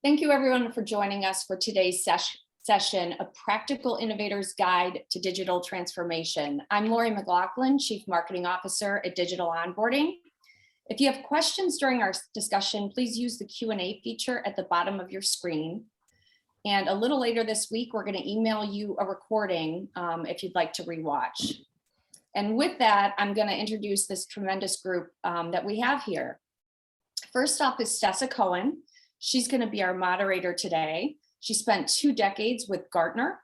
Thank you everyone for joining us for today's session, A Practical Innovator's Guide to Digital Transformation. I'm Lori McLaughlin, Chief Marketing Officer at Digital Onboarding. If you have questions during our discussion, please use the Q&A feature at the bottom of your screen. And a little later this week, we're going to email you a recording if you'd like to rewatch. And with that, I'm going to introduce this tremendous group that we have here. First off is Stessa Cohen. She's going to be our moderator today. She spent 2 decades with Gartner.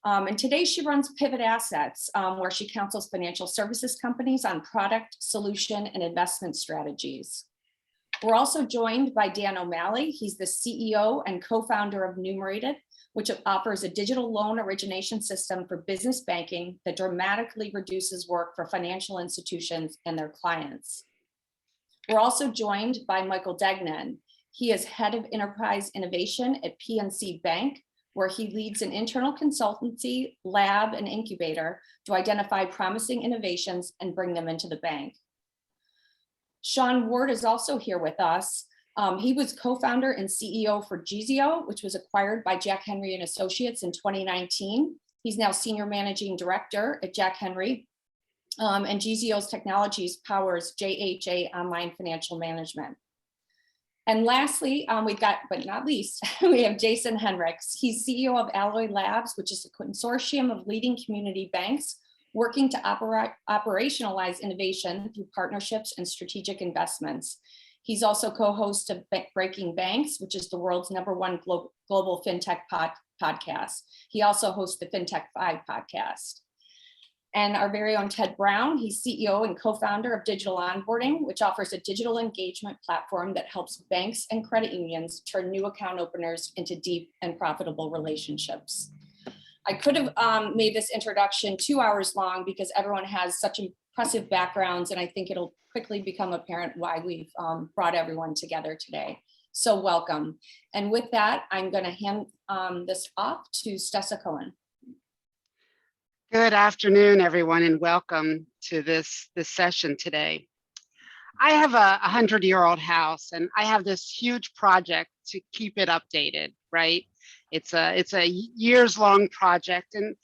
And today she runs Pivot Assets, where she counsels financial services companies on product, solution, and investment strategies. We're also joined by Dan O'Malley. He's the CEO and co-founder of Numerated, which offers a digital loan origination system for business banking that dramatically reduces work for financial institutions and their clients. We're also joined by Michael Degnan. He is head of enterprise innovation at PNC Bank, where he leads an internal consultancy, lab, and incubator to identify promising innovations and bring them into the bank. Sean Ward is also here with us. He was co-founder and CEO for Gizio, which was acquired by Jack Henry & Associates in 2019. He's now senior managing director at Jack Henry. And Gizio's technologies powers JHA Online Financial Management. And lastly, we've got, but not least, we have Jason Henricks. He's CEO of Alloy Labs, which is a consortium of leading community banks working to operationalize innovation through partnerships and strategic investments. He's also co-host of Breaking Banks, which is the world's #1 global fintech podcast. He also hosts the FinTech 5 podcast. And our very own Ted Brown, he's CEO and co-founder of Digital Onboarding, which offers a digital engagement platform that helps banks and credit unions turn new account openers into deep and profitable relationships. I could have made this introduction 2 hours long because everyone has such impressive backgrounds, and I think it'll quickly become apparent why we've brought everyone together today. So welcome. And with that, I'm going to hand this off to Stessa Cohen. Good afternoon, everyone, and welcome to this session today. I have a 100-year-old house, and I have this huge project to keep it updated, right? It's a years-long project, and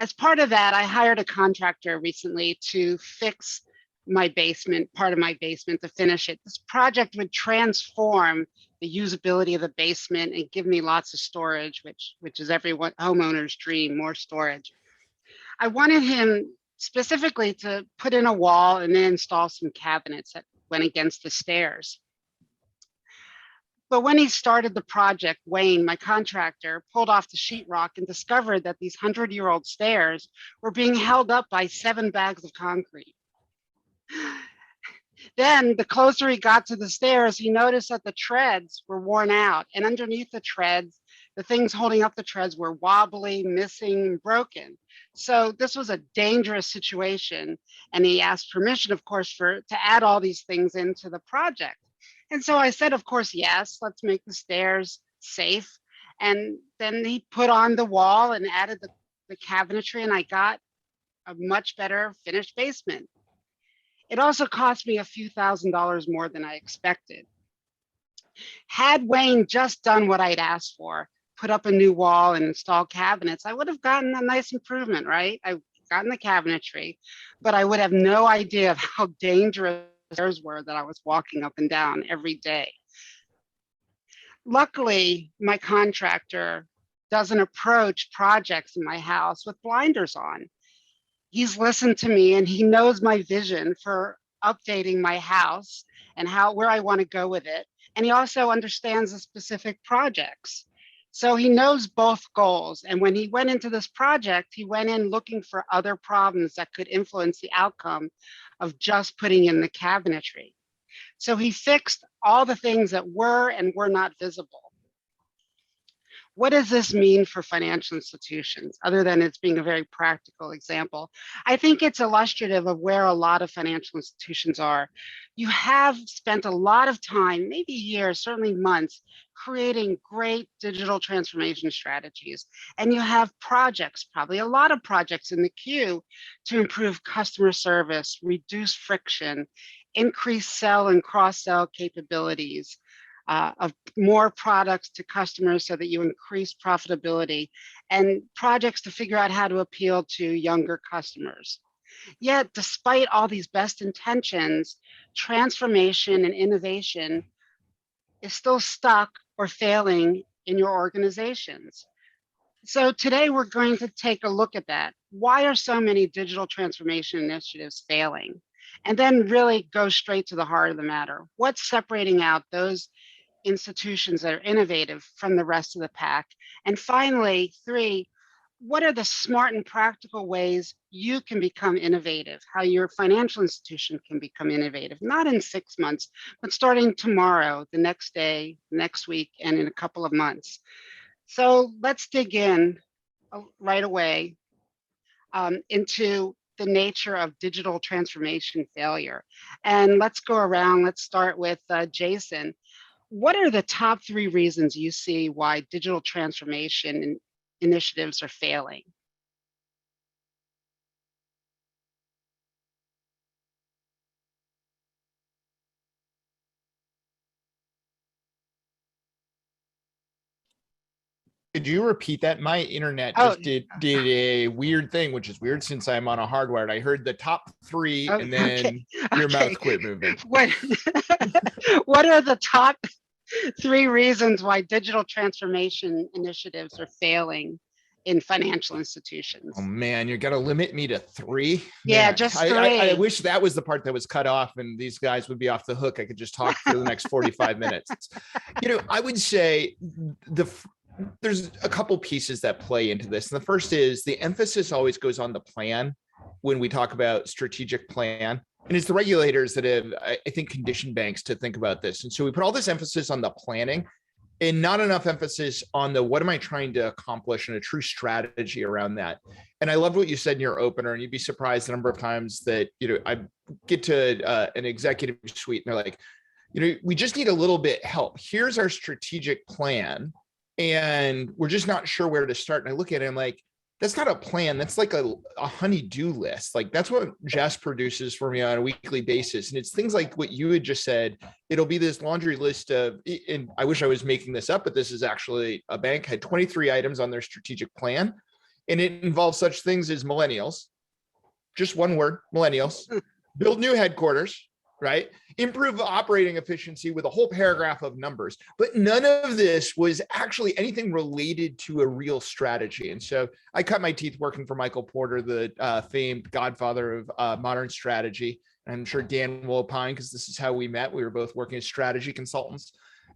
as part of that, I hired a contractor recently to fix my basement, part of my basement, to finish it. This project would transform the usability of the basement and give me lots of storage, which is every homeowner's dream, more storage. I wanted him specifically to put in a wall and then install some cabinets that went against the stairs. But when he started the project, Wayne, my contractor, pulled off the sheetrock and discovered that these 100-year-old stairs were being held up by 7 bags of concrete. Then, the closer he got to the stairs, he noticed that the treads were worn out, and underneath the treads, the things holding up the treads were wobbly, missing, broken. So this was a dangerous situation, and he asked permission, of course, to add all these things into the project. And so I said, of course, yes, let's make the stairs safe. And then he put on the wall and added the cabinetry, and I got a much better finished basement. It also cost me a few $1,000s more than I expected. Had Wayne just done what I'd asked for, put up a new wall and install cabinets, I would have gotten a nice improvement, right? I've gotten the cabinetry, but I would have no idea of how dangerous the stairs were that I was walking up and down every day. Luckily, my contractor doesn't approach projects in my house with blinders on. He's listened to me and he knows my vision for updating my house and where I want to go with it. And he also understands the specific projects. So he knows both goals. And when he went into this project, he went in looking for other problems that could influence the outcome of just putting in the cabinetry. So he fixed all the things that were and were not visible. What does this mean for financial institutions, other than it's being a very practical example? I think it's illustrative of where a lot of financial institutions are. You have spent a lot of time, maybe years, certainly months, creating great digital transformation strategies. And you have projects, probably a lot of projects in the queue to improve customer service, reduce friction, increase sell and cross-sell capabilities, of more products to customers so that you increase profitability, and projects to figure out how to appeal to younger customers. Yet, despite all these best intentions, transformation and innovation is still stuck or failing in your organizations. So today we're going to take a look at that. Why are so many digital transformation initiatives failing? And then really go straight to the heart of the matter. What's separating out those institutions that are innovative from the rest of the pack? And finally, 3, what are the smart and practical ways you can become innovative, how your financial institution can become innovative, not in 6 months, but starting tomorrow, the next day, next week, and in a couple of months. So let's dig in right away into the nature of digital transformation failure. And let's go around. Let's start with Jason. What are the top 3 reasons you see why digital transformation initiatives are failing? Could you repeat that? My internet Oh, just did a weird thing, which is weird since I'm on a hardwired. I heard the top 3 and then your mouth quit moving. What are the top 3 reasons why digital transformation initiatives are failing in financial institutions? Oh man, you're gonna limit me to 3? Yeah, Man, just 3. 3. I wish that was the part that was cut off and these guys would be off the hook. I could just talk for the next 45 minutes. I would say there's a couple pieces that play into this. And the first is the emphasis always goes on the plan when we talk about strategic plan. And it's the regulators that have, I think, conditioned banks to think about this. And so we put all this emphasis on the planning and not enough emphasis on the what am I trying to accomplish and a true strategy around that. And I loved what you said in your opener, and you'd be surprised the number of times that I get to an executive suite and they're like, we just need a little bit help. Here's our strategic plan, and we're just not sure where to start. And I look at it, I'm like, that's not a plan. That's like a honey-do list. Like that's what Jess produces for me on a weekly basis. And it's things like what you had just said. It'll be this laundry list of, and I wish I was making this up, but this is actually a bank had 23 items on their strategic plan. And it involves such things as millennials, just one word, millennials, build new headquarters, right? Improve operating efficiency with a whole paragraph of numbers. But none of this was actually anything related to a real strategy. And so I cut my teeth working for Michael Porter, the famed godfather of modern strategy. And I'm sure Dan will opine because this is how we met. We were both working as strategy consultants.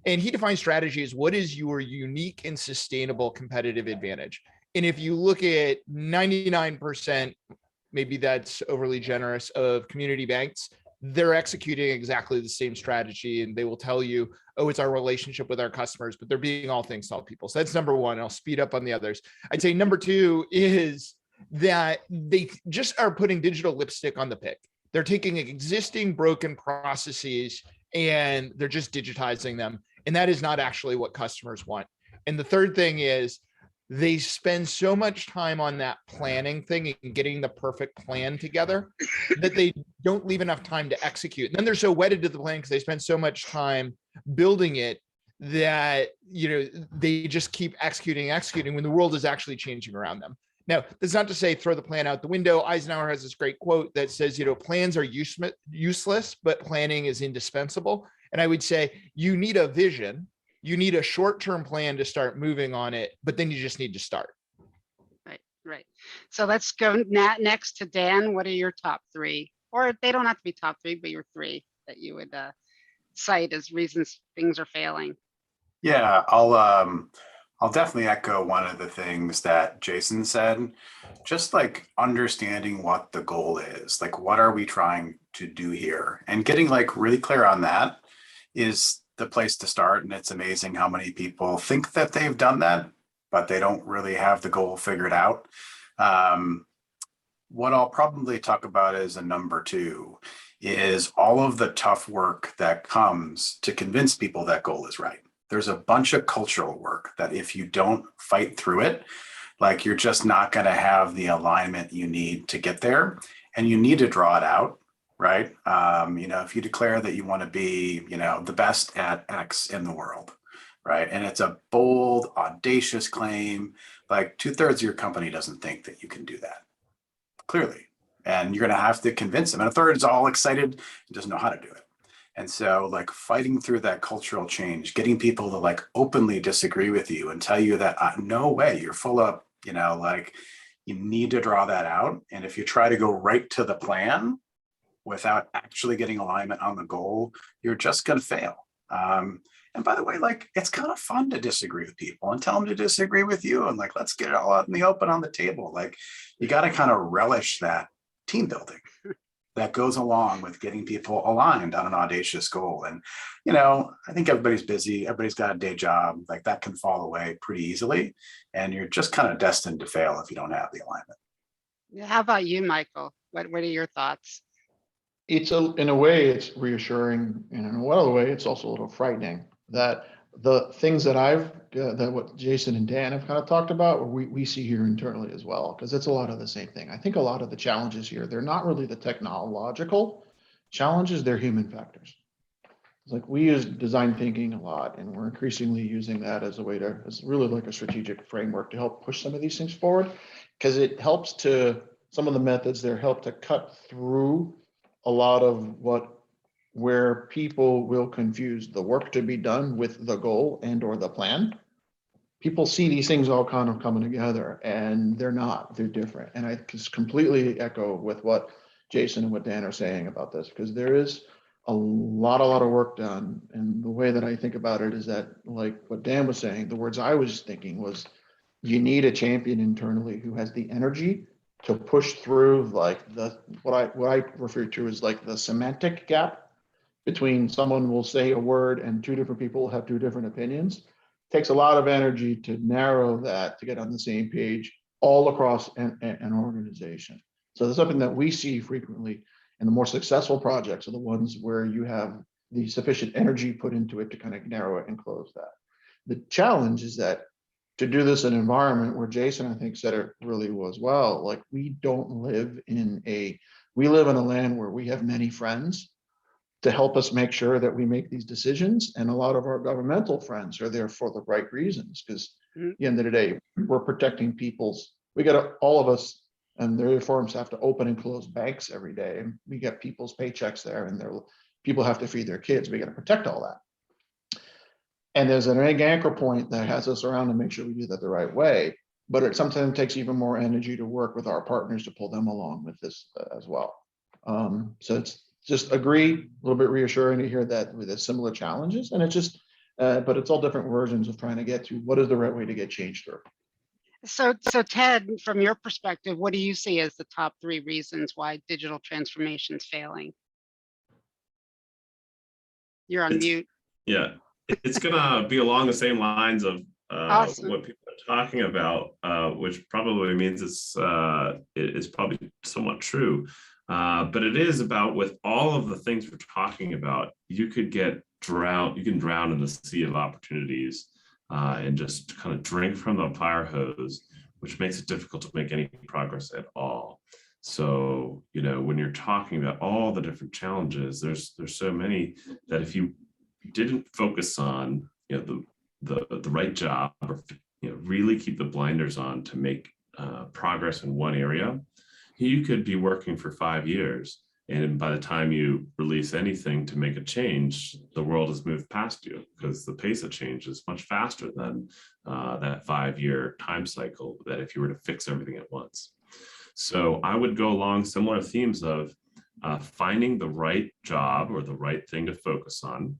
And he defines strategy as what is your unique and sustainable competitive advantage. And if you look at 99%, maybe that's overly generous, of community banks, they're executing exactly the same strategy, and they will tell you, oh, it's our relationship with our customers, but they're being all things to all people. So that's number 1. I'll speed up on the others. I'd say number 2 is that they just are putting digital lipstick on the pig. They're taking existing broken processes and they're just digitizing them. And that is not actually what customers want. And the third thing is they spend so much time on that planning thing and getting the perfect plan together that they don't leave enough time to execute. And then they're so wedded to the plan because they spend so much time building it that, they just keep executing when the world is actually changing around them. Now, that's not to say throw the plan out the window. Eisenhower has this great quote that says, plans are useless, but planning is indispensable. And I would say you need a vision. You need a short-term plan to start moving on it, but then you just need to start. Right. So let's go next to Dan. What are your top 3? Or they don't have to be top 3, but your 3 that you would cite as reasons things are failing. Yeah, I'll definitely echo one of the things that Jason said. Just like understanding what the goal is, like what are we trying to do here, and getting like really clear on that is the place to start. And it's amazing how many people think that they've done that, but they don't really have the goal figured out. What I'll probably talk about as a number 2 is all of the tough work that comes to convince people that goal is right. There's a bunch of cultural work that if you don't fight through it, like you're just not going to have the alignment you need to get there, and you need to draw it out, right? If you declare that you want to be, the best at X in the world, right? And it's a bold, audacious claim. Like 2/3 of your company doesn't think that you can do that, clearly. And you're going to have to convince them. And a third is all excited and doesn't know how to do it. And so like fighting through that cultural change, getting people to like openly disagree with you and tell you that no way, you're full of, like you need to draw that out. And if you try to go right to the plan without actually getting alignment on the goal, you're just going to fail. And by the way, like it's kind of fun to disagree with people and tell them to disagree with you. And like, let's get it all out in the open on the table. Like you got to kind of relish that team building that goes along with getting people aligned on an audacious goal. And, I think everybody's busy. Everybody's got a day job. Like that can fall away pretty easily. And you're just kind of destined to fail if you don't have the alignment. How about you, Michael? What are your thoughts? In a way, it's reassuring, and in another way, it's also a little frightening that the things that what Jason and Dan have kind of talked about, we see here internally as well, because it's a lot of the same thing. I think a lot of the challenges here, they're not really the technological challenges, they're human factors. It's like we use design thinking a lot, and we're increasingly using that as really like a strategic framework to help push some of these things forward, because it helps some of the methods there help to cut through a lot of where people will confuse the work to be done with the goal and or the plan. People see these things all kind of coming together, and they're different. And I just completely echo with what Jason and what Dan are saying about this, because there is a lot of work done. And the way that I think about it is that, like what Dan was saying, the words I was thinking was, you need a champion internally who has the energy to push through like what I refer to as like the semantic gap between someone will say a word and two different people have two different opinions. It takes a lot of energy to narrow that, to get on the same page all across an organization. So that's something that we see frequently, and the more successful projects are the ones where you have the sufficient energy put into it to kind of narrow it and close that. The challenge is that to do this in an environment where Jason, I think, said it really was well, like we live in a land where we have many friends to help us make sure that we make these decisions. And a lot of our governmental friends are there for the right reasons, because at the end of the day, we're protecting all of us and their firms have to open and close banks every day. And we get people's paychecks there, and people have to feed their kids. We got to protect all that. And there's an anchor point that has us around to make sure we do that the right way. But it sometimes takes even more energy to work with our partners to pull them along with this as well. So it's just a little bit reassuring to hear that with the similar challenges. And it's just, but it's all different versions of trying to get to what is the right way to get change through. So Ted, from your perspective, what do you see as the top 3 reasons why digital transformation is failing? You're on mute. Yeah, it's gonna be along the same lines of Awesome. what people are talking about, which probably means it's probably somewhat true. But it is about, with all of the things we're talking about, you can drown in the sea of opportunities and just kind of drink from the fire hose, which makes it difficult to make any progress at all. So, when you're talking about all the different challenges, there's so many that if you didn't focus on, the right job, or really keep the blinders on to make progress in one area, you could be working for 5 years, and by the time you release anything to make a change, the world has moved past you, because the pace of change is much faster than that 5-year time cycle that if you were to fix everything at once. So I would go along similar themes of finding the right job or the right thing to focus on.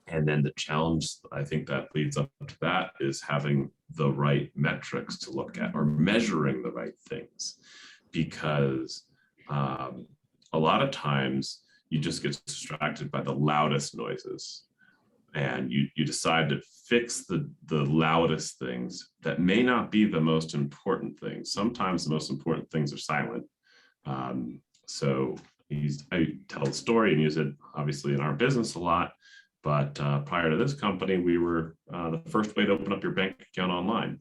And then the challenge, I think, that leads up to that is having the right metrics to look at, or measuring the right things. Because a lot of times you just get distracted by the loudest noises, and you decide to fix the loudest things that may not be the most important things. Sometimes the most important things are silent. So I tell the story and use it obviously in our business a lot, but prior to this company, we were the first way to open up your bank account online.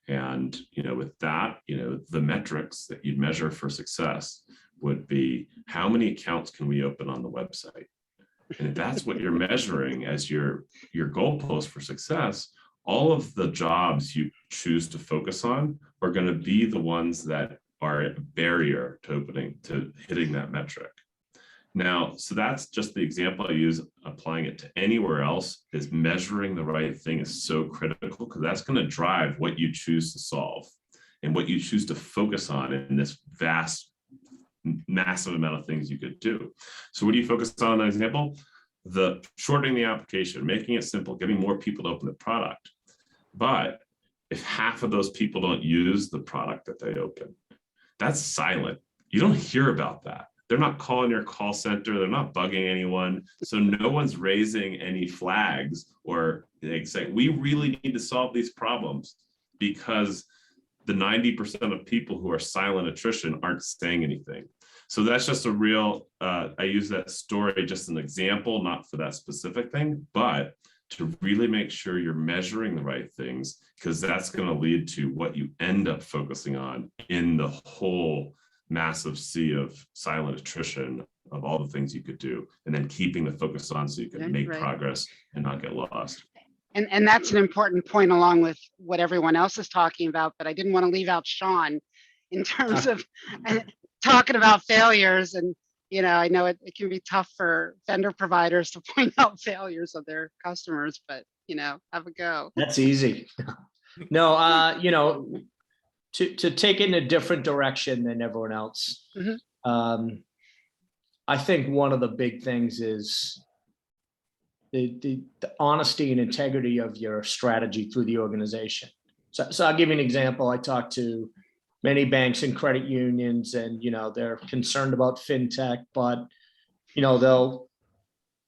And with that, the metrics that you'd measure for success would be, how many accounts can we open on the website? And if that's what you're measuring as your goalpost for success, all of the jobs you choose to focus on are going to be the ones that are a barrier to hitting that metric. Now, so that's just the example I use. Applying it to anywhere else is measuring the right thing is so critical, because that's going to drive what you choose to solve and what you choose to focus on in this vast, massive amount of things you could do. So what do you focus on in that example? The shortening the application, making it simple, getting more people to open the product. But if half of those people don't use the product that they open, that's silent. You don't hear about that. They're not calling your call center. They're not bugging anyone. So no one's raising any flags or they say, we really need to solve these problems, because the 90% of people who are silent attrition aren't saying anything. So that's just a real, I use that story just an example, not for that specific thing, but to really make sure you're measuring the right things, because that's going to lead to what you end up focusing on in the whole massive sea of silent attrition of all the things you could do, and then keeping the focus on so you can make progress and not get lost. And that's an important point along with what everyone else is talking about, but I didn't want to leave out Sean in terms of talking about failures. And, you know, I know it can be tough for vendor providers to point out failures of their customers, but, you know, have a go. That's easy. No, you know, to take it in a different direction than everyone else. I think one of the big things is the honesty and integrity of your strategy through the organization. So I'll give you an example. I talked to many banks and credit unions, and, you know, they're concerned about fintech, but, you know,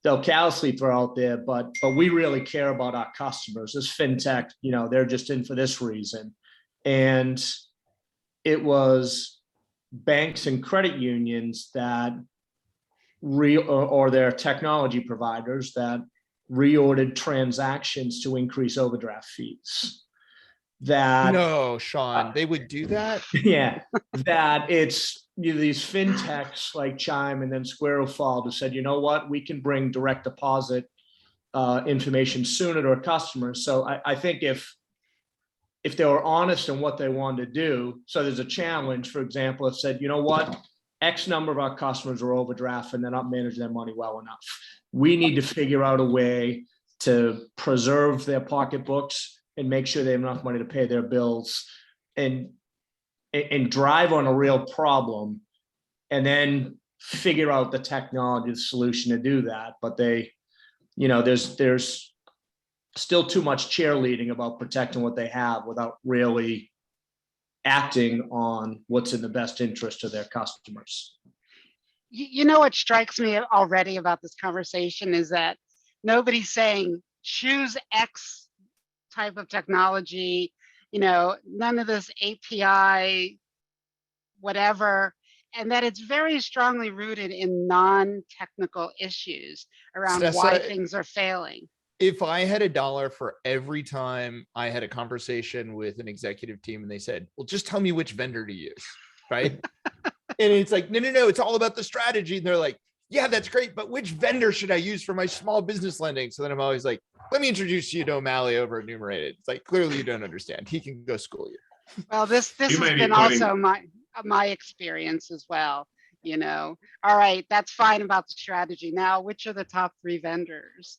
they'll callously throw out there, but we really care about our customers. This fintech, you know, they're just in for this reason. And it was banks and credit unions that or their technology providers that reordered transactions to increase overdraft fees. That No, Sean, they would do that? yeah, that it's, you know, these fintechs like Chime and then Square Fold have said, you know what, we can bring direct deposit information sooner to our customers. So I think if they were honest in what they wanted to do, so there's a challenge, for example, it said, you know what, X number of our customers are overdraft and they're not managing their money well enough. We need to figure out a way to preserve their pocketbooks and make sure they have enough money to pay their bills and drive on a real problem, and then figure out the technology, the solution to do that. But they, you know, there's still too much cheerleading about protecting what they have without really acting on what's in the best interest of their customers. You know, what strikes me already about this conversation is that nobody's saying choose X type of technology, you know, none of this API, whatever, and that it's very strongly rooted in non-technical issues around why things are failing. If I had $1 for every time I had a conversation with an executive team and they said, well, just tell me which vendor to use, right? And it's like, no, it's all about the strategy. And they're like, yeah, that's great, but which vendor should I use for my small business lending? So then I'm always like, let me introduce you to O'Malley over at Numerated. It's like, clearly you don't understand. He can go school you. Well, this has been also my experience as well. You know, all right, that's fine about the strategy. Now, which are the top 3 vendors?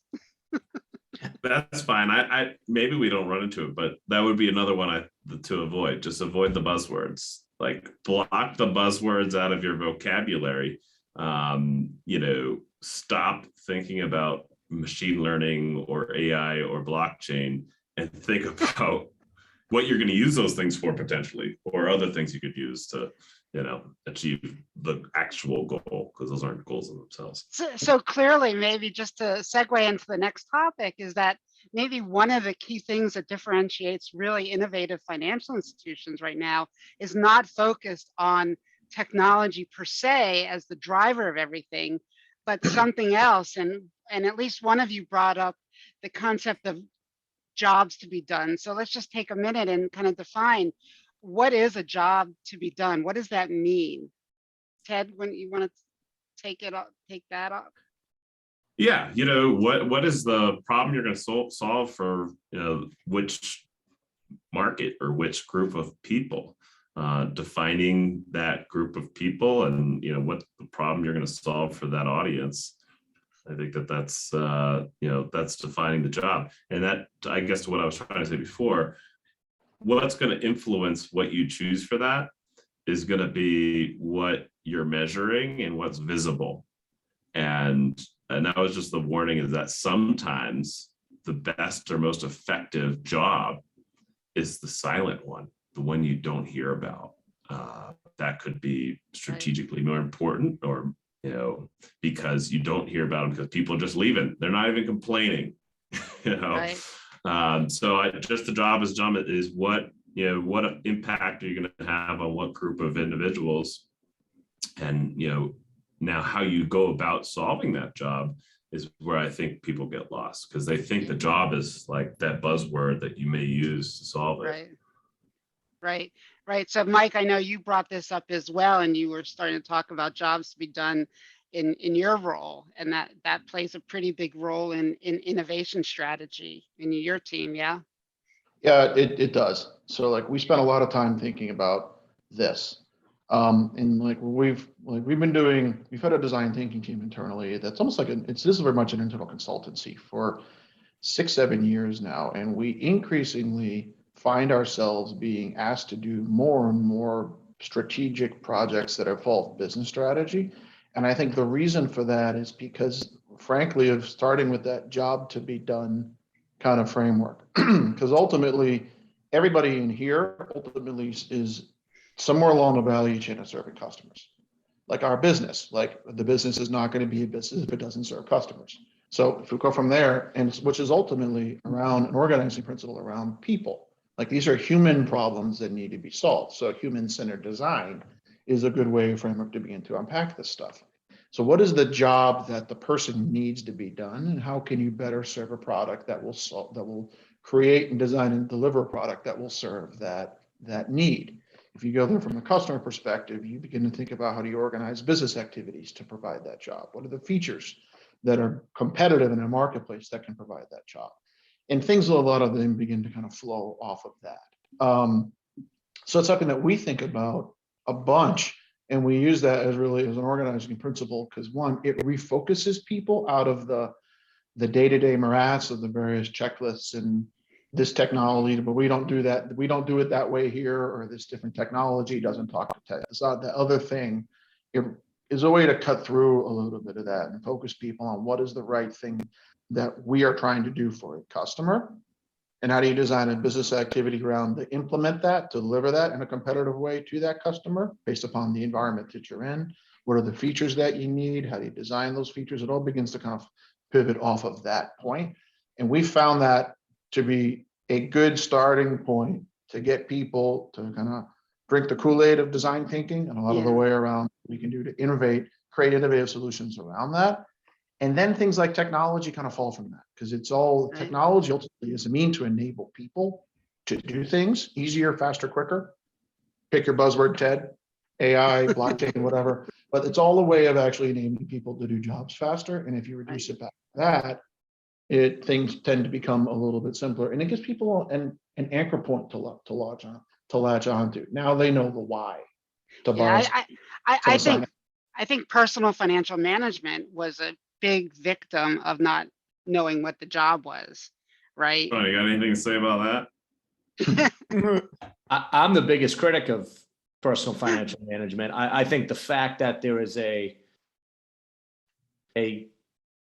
That's fine. I maybe we don't run into it, but that would be another one to avoid. Just avoid the buzzwords. Like, block the buzzwords out of your vocabulary. You know, stop thinking about machine learning or AI or blockchain and think about what you're going to use those things for potentially, or other things you could use to, you know, achieve the actual goal, because those aren't goals in themselves. So clearly, maybe just to segue into the next topic, is that maybe one of the key things that differentiates really innovative financial institutions right now is not focused on technology per se as the driver of everything, but something else. And at least one of you brought up the concept of jobs to be done. So let's just take a minute and kind of define, what is a job to be done? What does that mean? Ted, when you want to take that up? Yeah, what is the problem you're going to solve for, which market or which group of people? Defining that group of people and what the problem you're going to solve for that audience. I think that's that's defining the job. And that, I guess, what I was trying to say before, what's going to influence what you choose for that is going to be what you're measuring and what's visible. And that was just the warning, is that sometimes the best or most effective job is the silent one, the one you don't hear about. That could be strategically more important, or because you don't hear about them because people are just leaving. They're not even complaining. Right. So just the job is what what impact are you going to have on what group of individuals, and now how you go about solving that job is where I think people get lost, because they think the job is like that buzzword that you may use to solve it. Right. So Mike, I know you brought this up as well, and you were starting to talk about jobs to be done in your role, and that plays a pretty big role in innovation strategy in your team. Yeah. Yeah, it does. So like we spent a lot of time thinking about this. And like we've had a design thinking team internally that's almost like this is very much an internal consultancy for 6-7 years now, and we increasingly find ourselves being asked to do more and more strategic projects that involve business strategy. And I think the reason for that is because, frankly, of starting with that job to be done kind of framework, because ultimately everybody in here ultimately is somewhere along the value chain of serving customers. Like our business, like the business is not going to be a business if it doesn't serve customers. So if we go from there, and which is ultimately around an organizing principle around people, like these are human problems that need to be solved. So human-centered design is a good way framework to begin to unpack this stuff. So what is the job that the person needs to be done, and how can you better serve a product that will create and design and deliver a product that will serve that need? If you go there from the customer perspective, you begin to think about how do you organize business activities to provide that job? What are the features that are competitive in a marketplace that can provide that job? And things, a lot of them begin to kind of flow off of that. So it's something that we think about a bunch, and we use that as really as an organizing principle, because one, it refocuses people out of the day-to-day morass of the various checklists and this technology, but we don't do that. We don't do it that way here, or this different technology doesn't talk to tech. It's not the other thing. It is a way to cut through a little bit of that and focus people on what is the right thing that we are trying to do for a customer, and how do you design a business activity around to implement that, to deliver that in a competitive way to that customer based upon the environment that you're in. What are the features that you need? How do you design those features? It all begins to kind of pivot off of that point. And we found that to be a good starting point to get people to kind of drink the Kool-Aid of design thinking, and a lot of the way around we can do to innovate, create innovative solutions around that. And then things like technology kind of fall from that, because it's all technology ultimately is a mean to enable people to do things easier, faster, quicker. Pick your buzzword, Ted, AI, blockchain, whatever. But it's all a way of actually enabling people to do jobs faster. And if you reduce it back to that, things tend to become a little bit simpler, and it gives people an anchor point to latch on to. Now they know the why. I think personal financial management was a big victim of not knowing what the job was, right? Oh, you got anything to say about that? I'm the biggest critic of personal financial management. I think the fact that there is a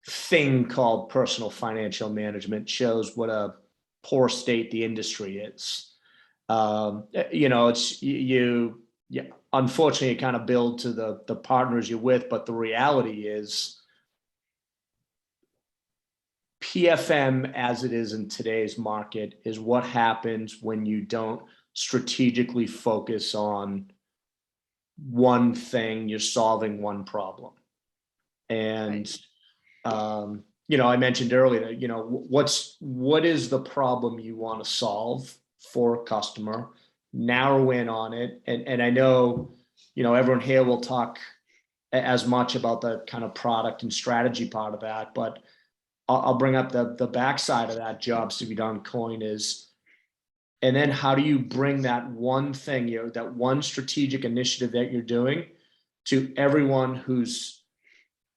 thing called personal financial management shows what a poor state the industry is. It's you unfortunately you kind of build to the partners you're with, but the reality is PFM as it is in today's market is what happens when you don't strategically focus on one thing. You're solving one problem. And I mentioned earlier, what is the problem you want to solve for a customer, narrow in on it. And I know, everyone here will talk as much about the kind of product and strategy part of that, but I'll bring up the backside of that jobs to be done coin is, and then how do you bring that one thing, that one strategic initiative that you're doing to everyone who's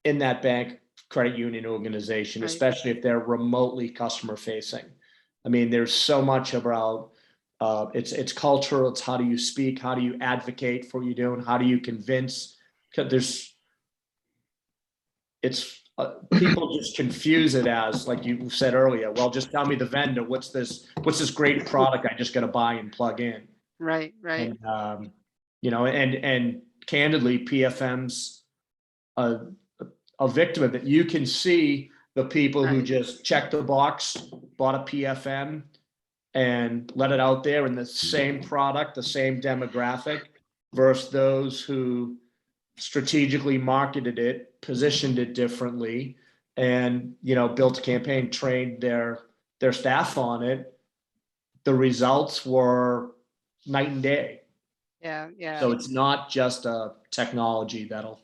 in that bank, credit union organization, Right. especially if they're remotely customer facing. I mean, there's so much about it's cultural. It's how do you speak? How do you advocate for what you're doing? How do you convince? Because people just confuse it as, like you said earlier, well, just tell me the vendor, what's this great product I just got to buy and plug in. Right. And and candidly, PFM's a victim of it. You can see the people who Right. just checked the box, bought a PFM and let it out there in the same product, the same demographic, versus those who strategically marketed it, positioned it differently, and built a campaign, trained their staff on it. The results were night and day. Yeah. So it's not just a technology that'll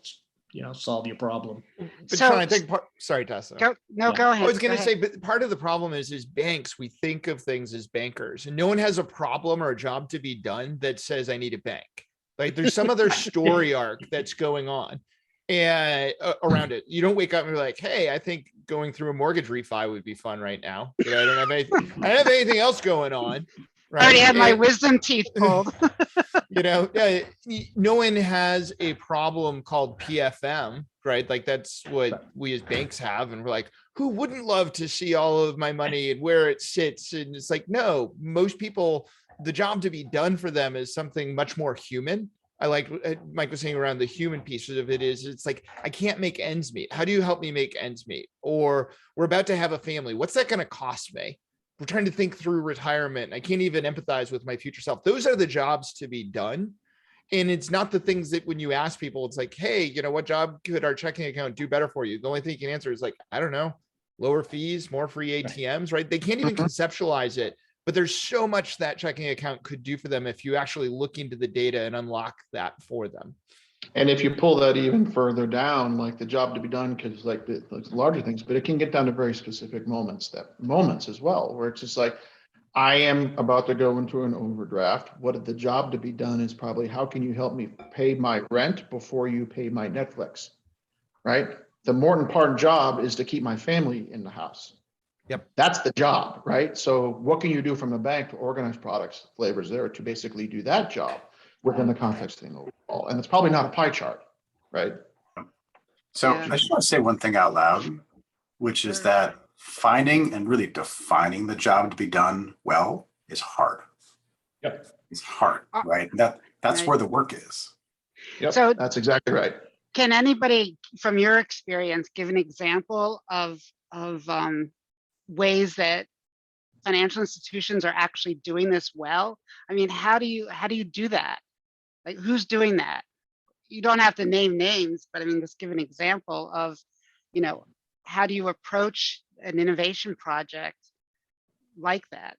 solve your problem. But So- Sean, I think sorry, Tessa. Go Yeah. ahead. I was going go to say, ahead. but part of the problem is banks, we think of things as bankers, and no one has a problem or a job to be done that says I need a bank. Like there's some other story arc that's going on and around it. You don't wake up and be like, hey, I think going through a mortgage refi would be fun right now. I don't have anything else going on. Right? I already had my And- wisdom teeth pulled. No one has a problem called PFM, right? Like that's what we as banks have. And we're like, who wouldn't love to see all of my money and where it sits? And it's like, no, most people, the job to be done for them is something much more human. I like Mike was saying around the human piece of it is, it's like, I can't make ends meet. How do you help me make ends meet? Or we're about to have a family. What's that going to cost me? We're trying to think through retirement. I can't even empathize with my future self. Those are the jobs to be done. And it's not the things that when you ask people, it's like, hey, what job could our checking account do better for you? The only thing you can answer is like, I don't know, lower fees, more free ATMs, right? They can't even conceptualize it, but there's so much that checking account could do for them if you actually look into the data and unlock that for them. And if you pull that even further down, like the job to be done, because like the larger things, but it can get down to very specific moments as well, where it's just like, I am about to go into an overdraft. What the job to be done is probably, how can you help me pay my rent before you pay my Netflix, right? The more important job is to keep my family in the house. Yep. That's the job, right? So what can you do from the bank to organize products, flavors there to basically do that job within the context thing overall? And it's probably not a pie chart, right? So Yeah. I just want to say one thing out loud, which is that finding and really defining the job to be done well is hard. Yep. It's hard, right? That's Right. where the work is. Yep, So- that's exactly right. Can anybody from your experience give an example of ways that financial institutions are actually doing this well? I mean, how do you do that? Like, who's doing that? You don't have to name names, but I mean, just give an example of, how do you approach an innovation project like that?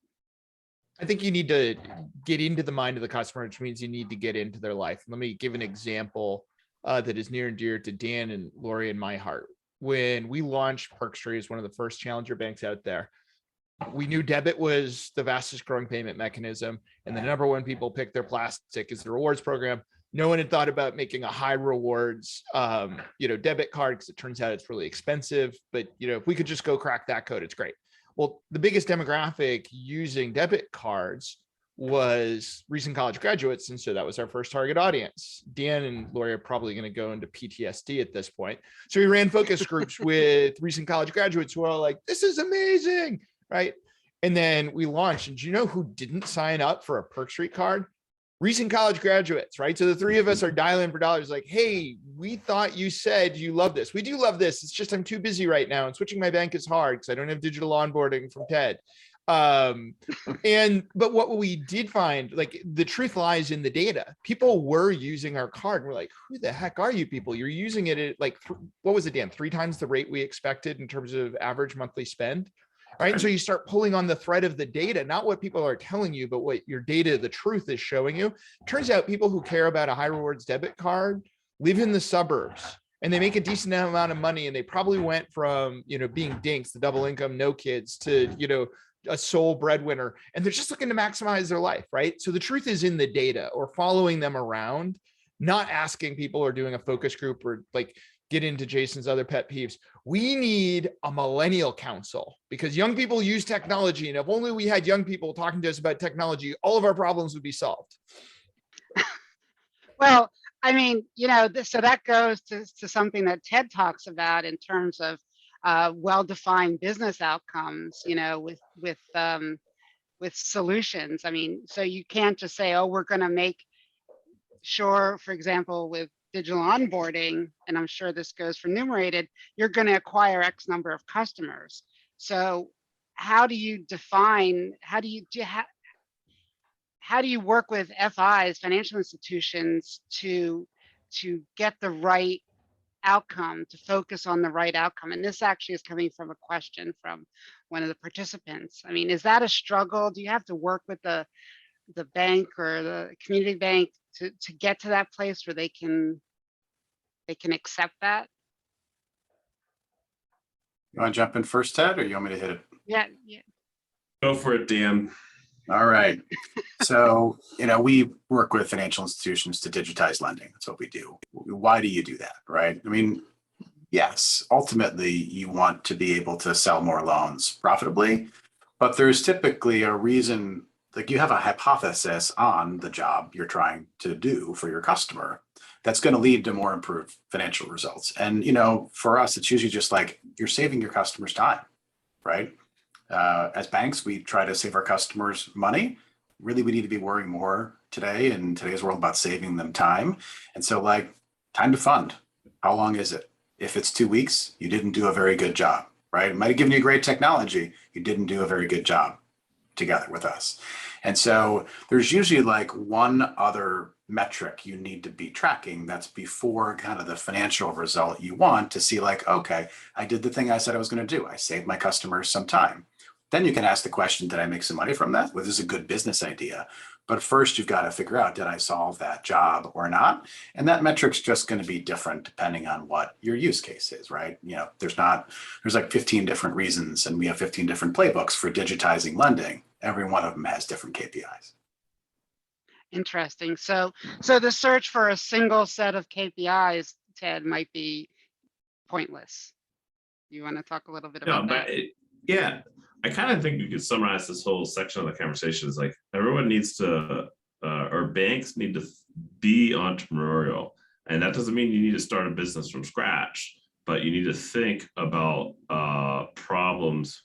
I think you need to get into the mind of the customer, which means you need to get into their life. Let me give an example that is near and dear to Dan and Lori and my heart. When we launched Perkstreet as one of the first challenger banks out there, we knew debit was the fastest growing payment mechanism. And the number one people picked their plastic is the rewards program. No one had thought about making a high rewards, debit card, because it turns out it's really expensive. But, if we could just go crack that code, it's great. Well, the biggest demographic using debit cards was recent college graduates. And so that was our first target audience. Dan and Lori are probably going to go into PTSD at this point. So we ran focus groups with recent college graduates who are all like, this is amazing, right? And then we launched. And do you know who didn't sign up for a Perkstreet card? Recent college graduates, right? So the three of us are dialing for dollars like, hey, we thought you said you love this. We do love this. It's just I'm too busy right now. And switching my bank is hard because I don't have digital onboarding from TED. But what we did find, like the truth lies in the data. People were using our card. We're like, who the heck are you people? You're using it at like, what was it, Dan? 3 times the rate we expected in terms of average monthly spend. Right. And so you start pulling on the thread of the data, not what people are telling you, but what your data, the truth is showing you. Turns out people who care about a high rewards debit card live in the suburbs, and they make a decent amount of money, and they probably went from, being dinks, the double income, no kids, to, a sole breadwinner, and they're just looking to maximize their life, right? So the truth is in the data, or following them around, not asking people or doing a focus group, or like get into Jason's other pet peeves. We need a millennial council, because young people use technology, and if only we had young people talking to us about technology, all of our problems would be solved. Well, I mean, so that goes to something that Ted talks about in terms of well-defined business outcomes, with solutions. I mean, so you can't just say, oh, we're going to make sure, for example, with digital onboarding, and I'm sure this goes for Numerated, you're going to acquire X number of customers. So how do you define, how do you work with FIs, financial institutions, to get the right outcome, to focus on the right outcome? And this actually is coming from a question from one of the participants. I mean, is that a struggle? Do you have to work with the bank or the community bank to get to that place where they can accept that? You want to jump in first, Ted, or you want me to hit it? Yeah. Go for it, Dan. All right. So, we work with financial institutions to digitize lending. That's what we do. Why do you do that, right? I mean, yes, ultimately you want to be able to sell more loans profitably, but there's typically a reason, like you have a hypothesis on the job you're trying to do for your customer that's going to lead to more improved financial results. And, for us, it's usually just like you're saving your customers time, right? As banks, we try to save our customers money. Really, we need to be worrying more today in today's world about saving them time. And so, time to fund. How long is it? If it's 2 weeks, you didn't do a very good job, right? It might have given you great technology. You didn't do a very good job together with us. And so there's usually one other metric you need to be tracking that's before kind of the financial result you want to see, okay, I did the thing I said I was going to do. I saved my customers some time. Then you can ask the question, did I make some money from that? Well, this is a good business idea. But first, you've got to figure out, did I solve that job or not? And that metric's just going to be different depending on what your use case is, right? There's 15 different reasons, and we have 15 different playbooks for digitizing lending. Every one of them has different KPIs. Interesting. So the search for a single set of KPIs, Ted, might be pointless. You want to talk a little bit about that? Yeah. I kind of think we could summarize this whole section of the conversation as everyone needs to, or banks need to be entrepreneurial. And that doesn't mean you need to start a business from scratch, but you need to think about problems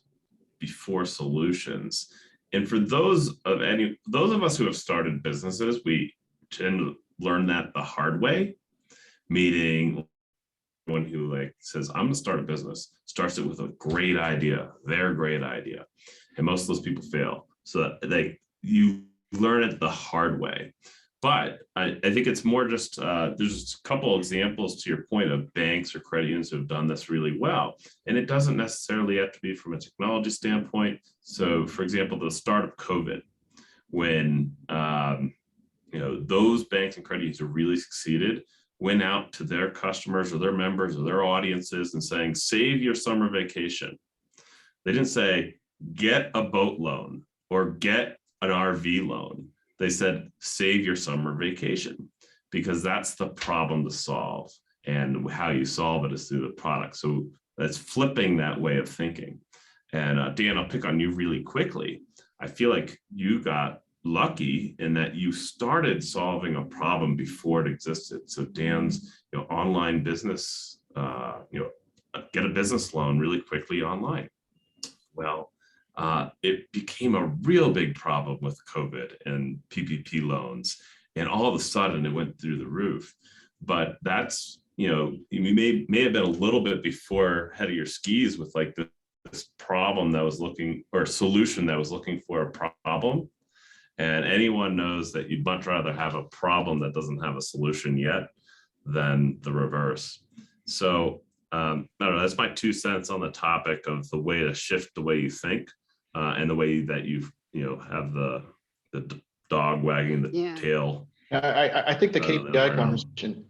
before solutions. And for those of us who have started businesses, we tend to learn that the hard way, meaning one who says, I'm gonna start a business, starts it with a great idea, their great idea. And most of those people fail. So you learn it the hard way. But I think it's more just, there's a couple examples to your point of banks or credit unions who have done this really well. And it doesn't necessarily have to be from a technology standpoint. So for example, the start of COVID, when those banks and credit unions who really succeeded, went out to their customers or their members or their audiences and saying, save your summer vacation. They didn't say, get a boat loan or get an RV loan. They said, save your summer vacation, because that's the problem to solve. And how you solve it is through the product. So that's flipping that way of thinking. And Dan, I'll pick on you really quickly. I feel like you got lucky in that you started solving a problem before it existed. So Dan's online business, get a business loan really quickly online. Well, it became a real big problem with COVID and PPP loans, and all of a sudden it went through the roof. But that's, you may have been a little bit before head of your skis with this problem that was looking, or solution that was looking for a problem. And anyone knows that you'd much rather have a problem that doesn't have a solution yet than the reverse. So I don't know, that's my 2 cents on the topic of the way to shift the way you think and the way that you have the dog wagging the tail. I think the KPI conversation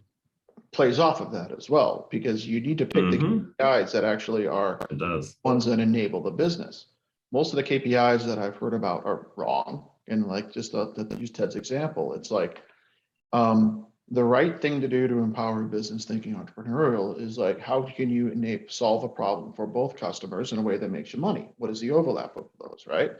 plays off of that as well, because you need to pick the Mhm. KPIs that actually are It does. ones that enable the business. Most of the KPIs that I've heard about are wrong. And like just to use Ted's example, it's like the right thing to do to empower business thinking entrepreneurial is like, how can you solve a problem for both customers in a way that makes you money? What is the overlap of those, right?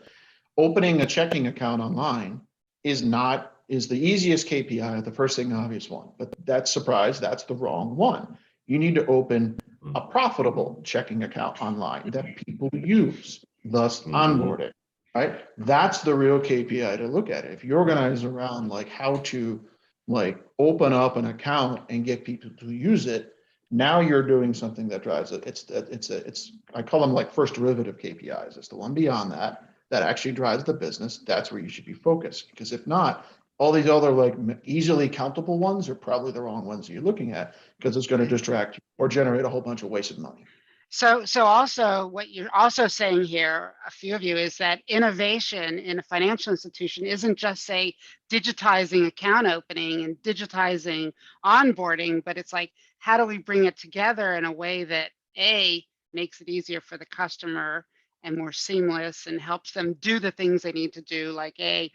Opening a checking account online is the easiest KPI, the first thing, obvious one, but that's the wrong one. You need to open a profitable checking account online that people use, thus onboarding, right? That's the real KPI to look at. If you organize around like how to like open up an account and get people to use it, now you're doing something that drives it. It's I call them like first derivative KPIs. It's the one beyond that actually drives the business. That's where you should be focused, because if not, all these other like easily countable ones are probably the wrong ones you're looking at, because it's going to distract you or generate a whole bunch of wasted money. So also what you're also saying here, a few of you, is that innovation in a financial institution isn't just say digitizing account opening and digitizing onboarding, but it's like, how do we bring it together in a way that makes it easier for the customer and more seamless and helps them do the things they need to do, like I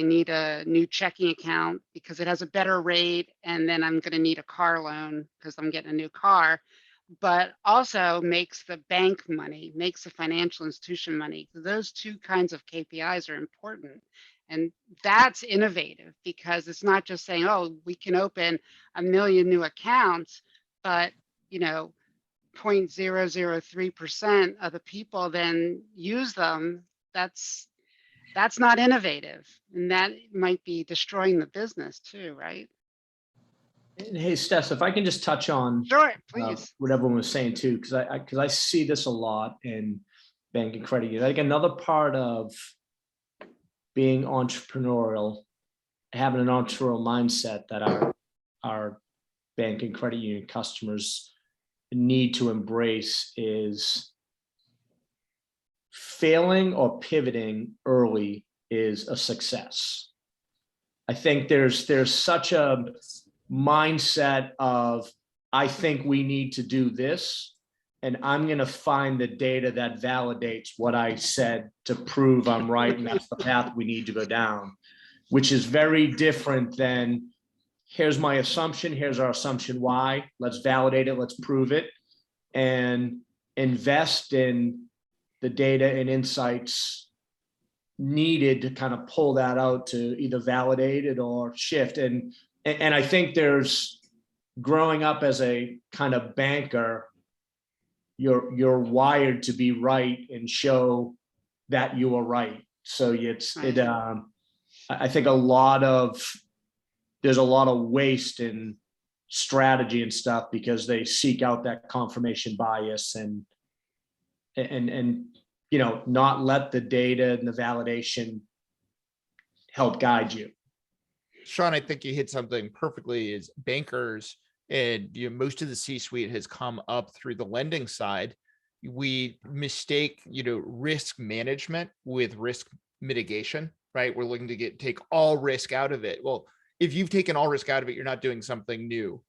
need a new checking account because it has a better rate, and then I'm going to need a car loan because I'm getting a new car, but also makes the bank money, makes the financial institution money. Those two kinds of KPIs are important. And that's innovative, because it's not just saying, oh, we can open 1 million new accounts, but 0.003% of the people then use them. That's not innovative. And that might be destroying the business too, right? And hey, Steph, if I can just touch on Sure, please. what everyone was saying too, because I see this a lot in bank and credit union. Like another part of being entrepreneurial, having an entrepreneurial mindset that our bank and credit union customers need to embrace is failing or pivoting early is a success. I think there's such a mindset of, I think we need to do this, and I'm going to find the data that validates what I said to prove I'm right, and that's the path we need to go down, which is very different than, here's my assumption, here's our assumption why, let's validate it, let's prove it, and invest in the data and insights needed to kind of pull that out to either validate it or shift. And I think there's, growing up as a kind of banker, you're wired to be right and show that you are right. So I think there's a lot of waste in strategy and stuff because they seek out that confirmation bias and not let the data and the validation help guide you. Sean, I think you hit something perfectly. Is bankers and most of the C-suite has come up through the lending side. We mistake risk management with risk mitigation, right? We're looking to take all risk out of it. Well, if you've taken all risk out of it, you're not doing something new,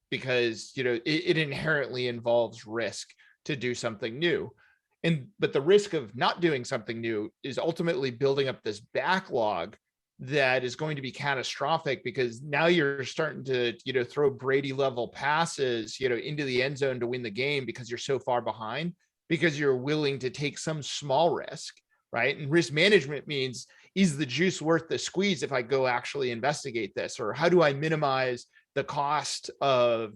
because it inherently involves risk to do something new. But the risk of not doing something new is ultimately building up this backlog that is going to be catastrophic, because now you're starting to throw Brady level passes into the end zone to win the game because you're so far behind, because you're willing to take some small risk, right? And risk management means, is the juice worth the squeeze if I go actually investigate this, or how do I minimize the cost of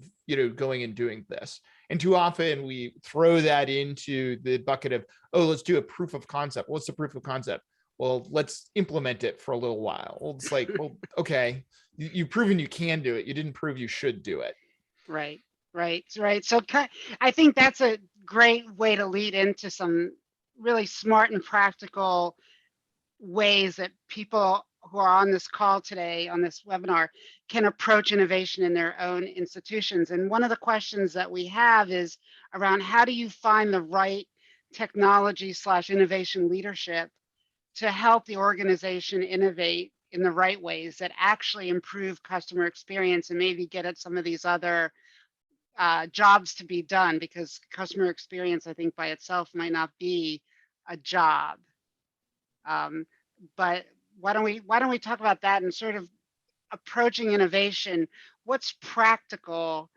going and doing this? And too often we throw that into the bucket of, oh, let's do a proof of concept. What's the proof of concept? Well, let's implement it for a little while. Well, it's like, well, okay, you've proven you can do it. You didn't prove you should do it. Right. So I think that's a great way to lead into some really smart and practical ways that people who are on this call today, on this webinar, can approach innovation in their own institutions. And one of the questions that we have is around, how do you find the right technology / innovation leadership to help the organization innovate in the right ways that actually improve customer experience and maybe get at some of these other jobs to be done, because customer experience, I think by itself might not be a job. But why don't we talk about that and sort of approaching innovation? What's practical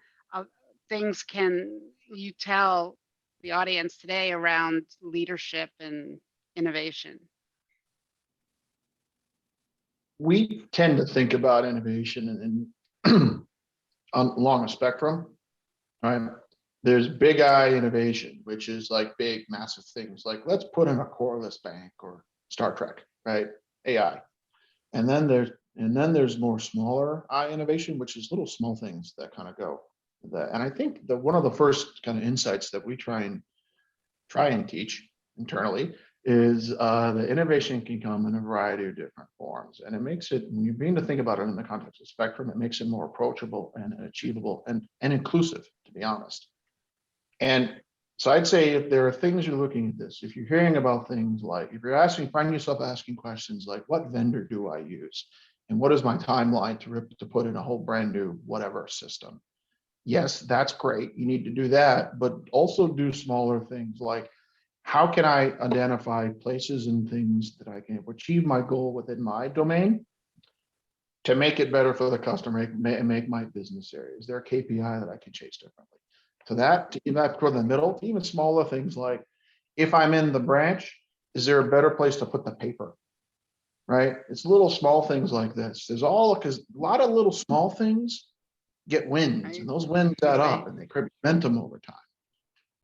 things can you tell the audience today around leadership and innovation? We tend to think about innovation along a spectrum, right? There's big I innovation, which is like big, massive things like let's put in a coreless bank or Star Trek, right? AI. And then there's more smaller I innovation, which is little small things that kind of go with that. And I think that one of the first kind of insights that we try and teach internally is the innovation can come in a variety of different forms. And it makes it, when you begin to think about it in the context of spectrum, it makes it more approachable and achievable and inclusive, to be honest. And so I'd say if there are things you're looking at this, if you're hearing about things like, if you're find yourself asking questions like, what vendor do I use? And what is my timeline to put in a whole brand new whatever system? Yes, that's great. You need to do that, but also do smaller things like, how can I identify places and things that I can achieve my goal within my domain to make it better for the customer and make my business area? Is there a KPI that I can chase differently? To that, toward the middle, even smaller things like, if I'm in the branch, is there a better place to put the paper? Right? It's little small things like this. Because a lot of little small things get wins, and those wins add up and they create momentum over time.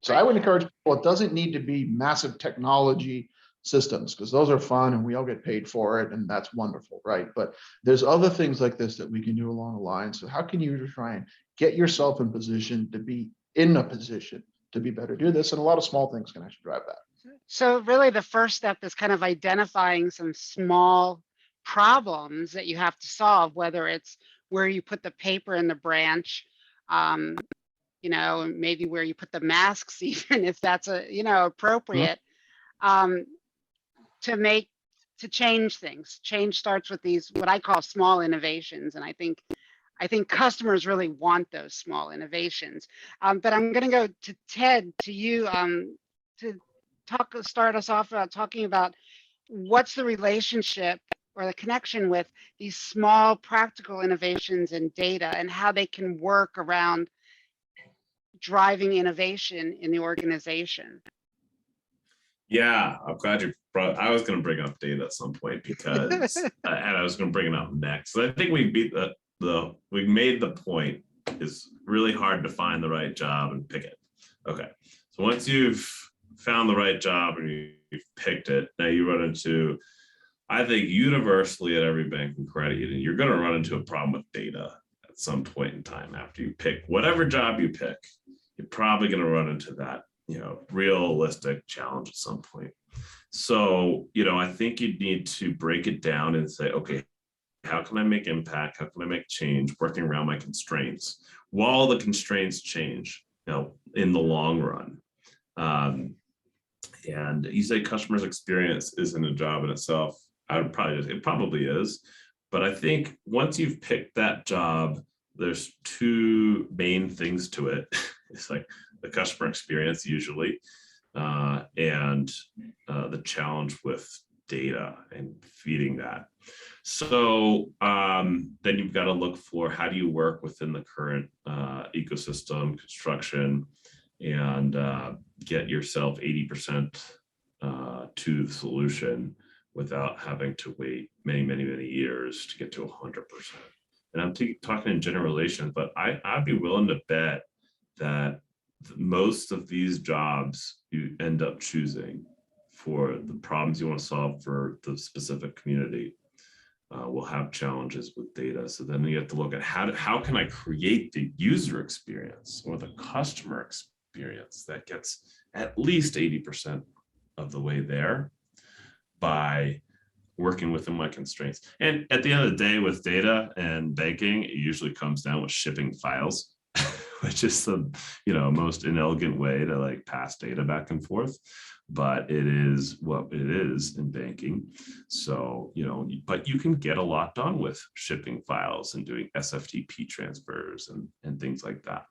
So I would encourage people, it doesn't need to be massive technology systems, because those are fun and we all get paid for it, and that's wonderful, right? But there's other things like this that we can do along the line. So how can you try and get yourself in position to be better do this? And a lot of small things can actually drive that. So really the first step is kind of identifying some small problems that you have to solve, whether it's where you put the paper in the branch, maybe where you put the masks, even if that's appropriate, to change things. Change starts with these, what I call small innovations. And I think customers really want those small innovations. But I'm going to go to Ted, to you, to start us off about talking about what's the relationship or the connection with these small practical innovations in data and how they can work around driving innovation in the organization. Yeah, I'm glad you brought. I was going to bring up data at some point because, and I was going to bring it up next. So I think we beat we made the point. It's really hard to find the right job and pick it. Okay, so once you've found the right job and you've picked it, now you run into, I think universally at every bank and credit union, you're going to run into a problem with data at some point in time after you pick whatever job you pick. You're probably going to run into that, realistic challenge at some point. So, I think you need to break it down and say, okay, how can I make impact? How can I make change working around my constraints while the constraints change, in the long run? And you say customers' experience isn't a job in itself. It probably is. But I think once you've picked that job, there's two main things to it. It's like the customer experience usually, and the challenge with data and feeding that. So then you've got to look for, how do you work within the current ecosystem construction and get yourself 80% to the solution without having to wait many, many, many years to get to 100%. And I'm talking in generalizations, but I'd be willing to bet that most of these jobs you end up choosing for the problems you want to solve for the specific community will have challenges with data. So then you have to look at how can I create the user experience or the customer experience that gets at least 80% of the way there by working within my constraints. And at the end of the day, with data and banking, it usually comes down with shipping files, which is the most inelegant way to pass data back and forth. but it is what it is in banking. So, but you can get a lot done with shipping files and doing SFTP transfers and things like that.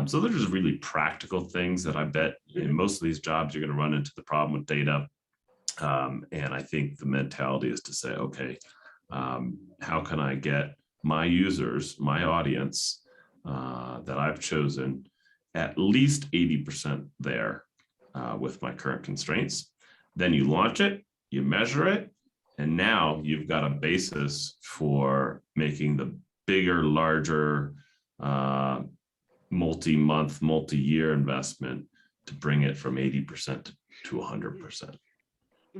So there's just really practical things that I bet in most of these jobs, you're going to run into the problem with data. And I think the mentality is to say, okay, how can I get my users, my audience that I've chosen at least 80% there with my current constraints? Then you launch it, you measure it, and now you've got a basis for making the bigger, larger, multi-month, multi-year investment to bring it from 80% to 100%.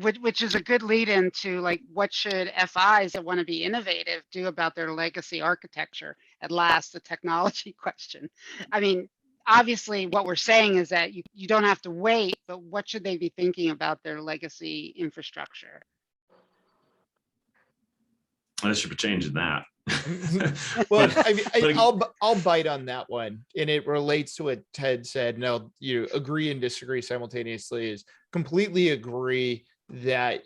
Which is a good lead into like, what should FIs that want to be innovative do about their legacy architecture? At last, the technology question. I mean, obviously what we're saying is that you don't have to wait, but what should they be thinking about their legacy infrastructure? I should be changing that. Well, I'll bite on that one, and it relates to what Ted said. No, you agree and disagree simultaneously. Is completely agree that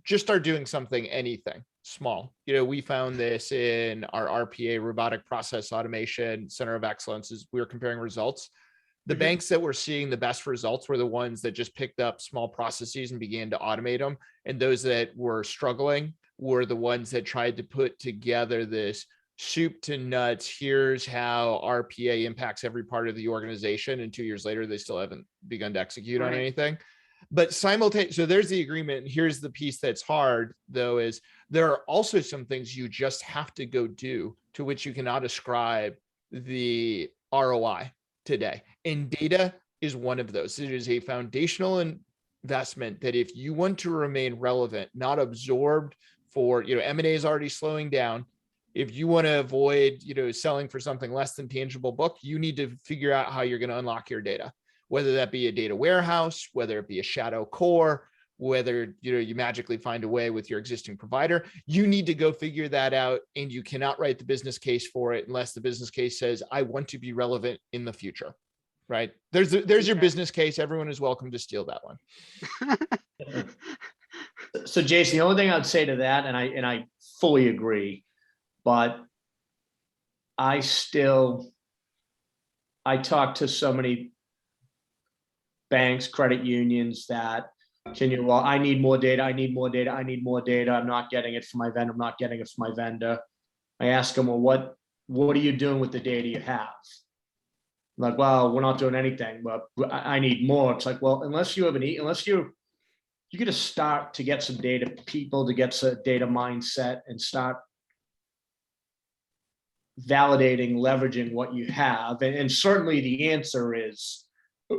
just start doing anything small. We found this in our RPA, robotic process automation center of excellence, as we were comparing results. The banks that were seeing the best results were the ones that just picked up small processes and began to automate them, and those that were struggling were the ones that tried to put together this soup to nuts, here's how RPA impacts every part of the organization, and 2 years later they still haven't begun to execute on anything. But simultaneously, so there's the agreement. Here's the piece that's hard, though, is there are also some things you just have to go do to which you cannot ascribe the ROI today. And data is one of those. It is a foundational investment that if you want to remain relevant, not absorbed for, M&A is already slowing down. If you want to avoid, selling for something less than tangible book, you need to figure out how you're going to unlock your data, whether that be a data warehouse, whether it be a shadow core, whether, you magically find a way with your existing provider. You need to go figure that out, and you cannot write the business case for it unless the business case says, I want to be relevant in the future, right? There's your business case. Everyone is welcome to steal that one. So Jason, the only thing I'd say to that, and I fully agree, but I talk to so many banks, credit unions that I need more data. I need more data. I need more data. I'm not getting it from my vendor. I'm not getting it from my vendor. I ask them, well, what are you doing with the data you have? I'm like, well, we're not doing anything, but I need more. It's like, well, unless you got to start to get some data people, to get some data mindset and start validating, leveraging what you have. And certainly the answer is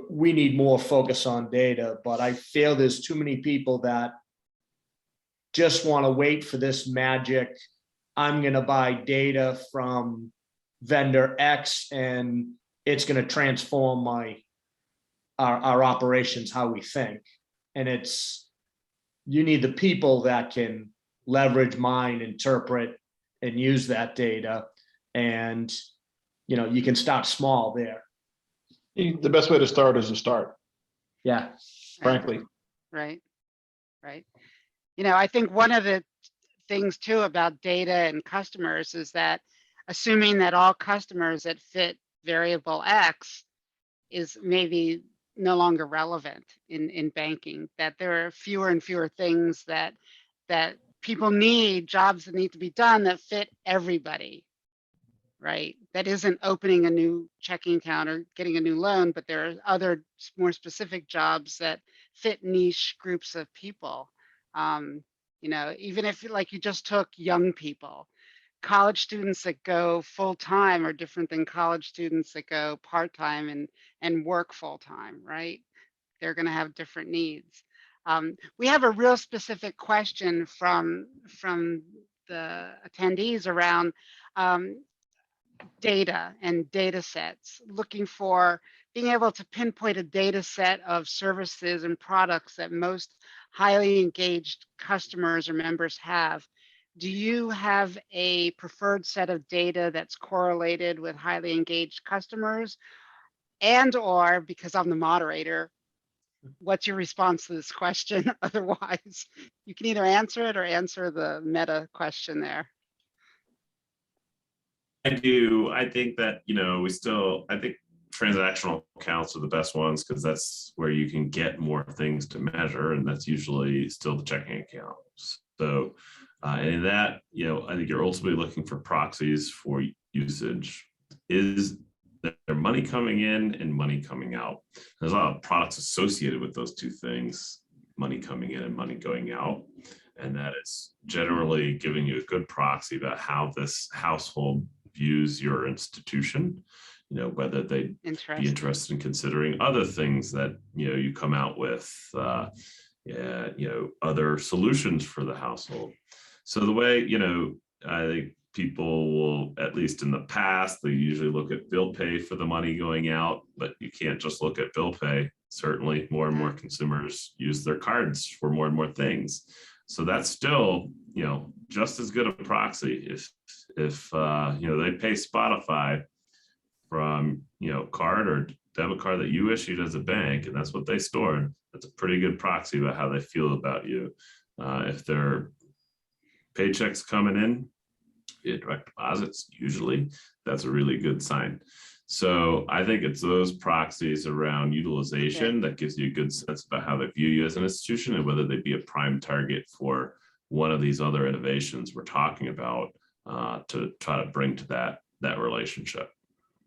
we need more focus on data, but I feel there's too many people that just want to wait for this magic. I'm going to buy data from vendor X and it's going to transform our operations, how we think. And you need the people that can leverage, mine, interpret, and use that data. And, you can start small there. The best way to start is to start. Yeah. Frankly. Right. I think one of the things too about data and customers is that assuming that all customers that fit variable X is maybe no longer relevant in banking, that there are fewer and fewer things that people need, jobs that need to be done that fit everybody, right? That isn't opening a new checking account or getting a new loan, but there are other more specific jobs that fit niche groups of people. Even if like you just took young people, college students that go full-time are different than college students that go part-time and work full-time, right? They're going to have different needs. We have a real specific question from the attendees around data and data sets, looking for being able to pinpoint a data set of services and products that most highly engaged customers or members have. Do you have a preferred set of data that's correlated with highly engaged customers? And or, because I'm the moderator, what's your response to this question? Otherwise, you can either answer it or answer the meta question there. I do. I think that, I think transactional accounts are the best ones because that's where you can get more things to measure. And that's usually still the checking account. So, and in that, I think you're ultimately looking for proxies for usage. Is there money coming in and money coming out? There's a lot of products associated with those two things, money coming in and money going out. And that is generally giving you a good proxy about how this household views your institution, whether they'd be interested in considering other things that, you come out with, other solutions for the household. So the way, I think people will, at least in the past, they usually look at bill pay for the money going out, but you can't just look at bill pay. Certainly more and more consumers use their cards for more and more things. So that's still, just as good a proxy if they pay Spotify from, card or debit card that you issued as a bank, and that's what they stored. That's a pretty good proxy about how they feel about you. If their paychecks coming in, direct deposits, usually that's a really good sign. So I think it's those proxies around utilization that gives you a good sense about how they view you as an institution and whether they'd be a prime target for one of these other innovations we're talking about to try to bring to that relationship.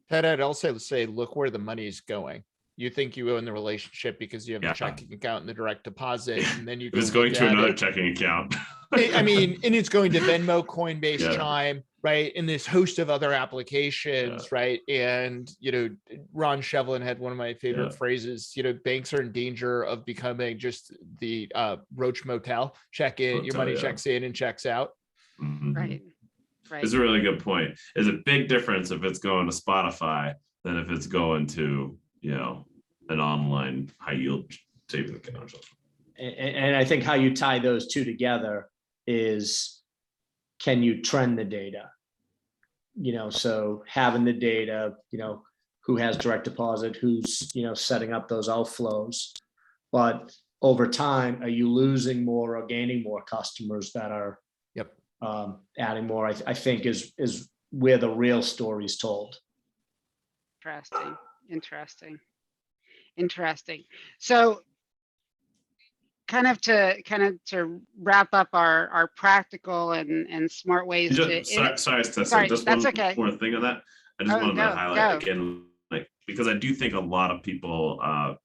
Ted, I'd also say, look where the money is going. You think you own the relationship because you have the checking account and the direct deposit, and then you it's going to another checking account. I mean, and it's going to Venmo, Coinbase, Chime, right? And this host of other applications, right? And, Ron Shevlin had one of my favorite phrases, banks are in danger of becoming just the Roach Motel. Check in, your money checks in and checks out. Mm-hmm. Right. It's a really good point. There's a big difference if it's going to Spotify than if it's going to, an online high yield savings account. And I think how you tie those two together is, can you trend the data? So having the data, who has direct deposit, who's, setting up those outflows. But over time, are you losing more or gaining more customers that are adding more? I think is where the real story is told. Interesting. So kind of to wrap up our practical and smart ways sorry, just that's one okay. more thing on that. I just wanted to highlight again, because I do think a lot of people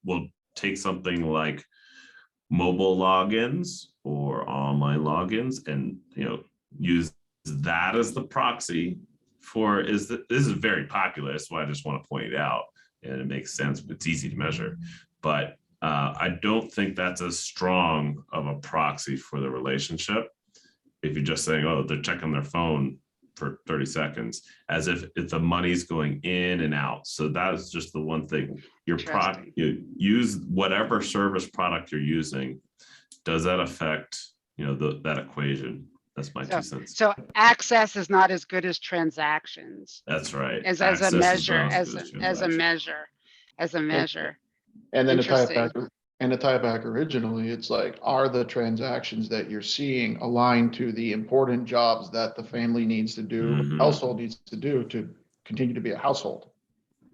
will take something like mobile logins or online logins and use that as the proxy for this is very popular. That's why I just want to point it out, and it makes sense. It's easy to measure, but I don't think that's as strong of a proxy for the relationship. If you're just saying, oh, they're checking their phone for 30 seconds, as if the money's going in and out. So that is just the one thing. Your product, you use whatever service product you're using. Does that affect, that equation? That's my 2 cents. So access is not as good as transactions. That's right. As a measure. And then to tie it back originally, it's like, are the transactions that you're seeing aligned to the important jobs that the family needs to do, household needs to do to continue to be a household,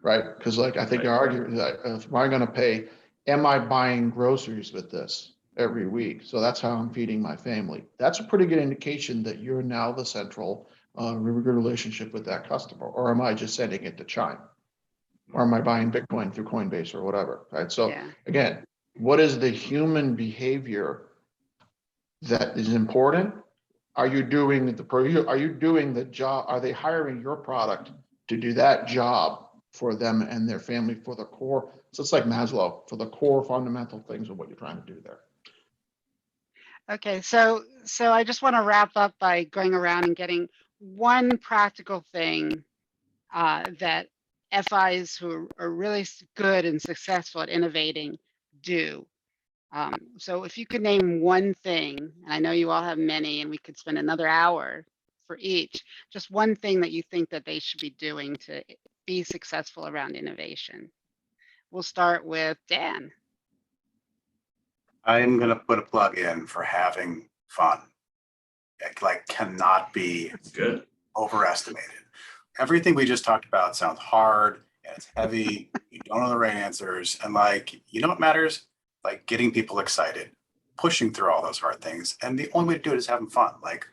right? Because I think you're arguing that if am I going to pay, am I buying groceries with this every week? So that's how I'm feeding my family. That's a pretty good indication that you're now the central relationship with that customer. Or am I just sending it to Chime? Or am I buying Bitcoin through Coinbase or whatever, right? So again, what is the human behavior that is important? Are you doing the job? Are they hiring your product to do that job for them and their family for the core? So it's like Maslow, for the core fundamental things of what you're trying to do there. Okay, so I just want to wrap up by going around and getting one practical thing that FIs who are really good and successful at innovating do. So if you could name one thing, and I know you all have many and we could spend another hour for each, just one thing that you think that they should be doing to be successful around innovation. We'll start with Dan. I'm gonna put a plug in for having fun. It like cannot be It's good. overestimated. Everything we just talked about sounds hard and it's heavy. You don't know the right answers. And like, you know what matters? Like getting people excited, pushing through all those hard things. And the only way to do it is having fun. Like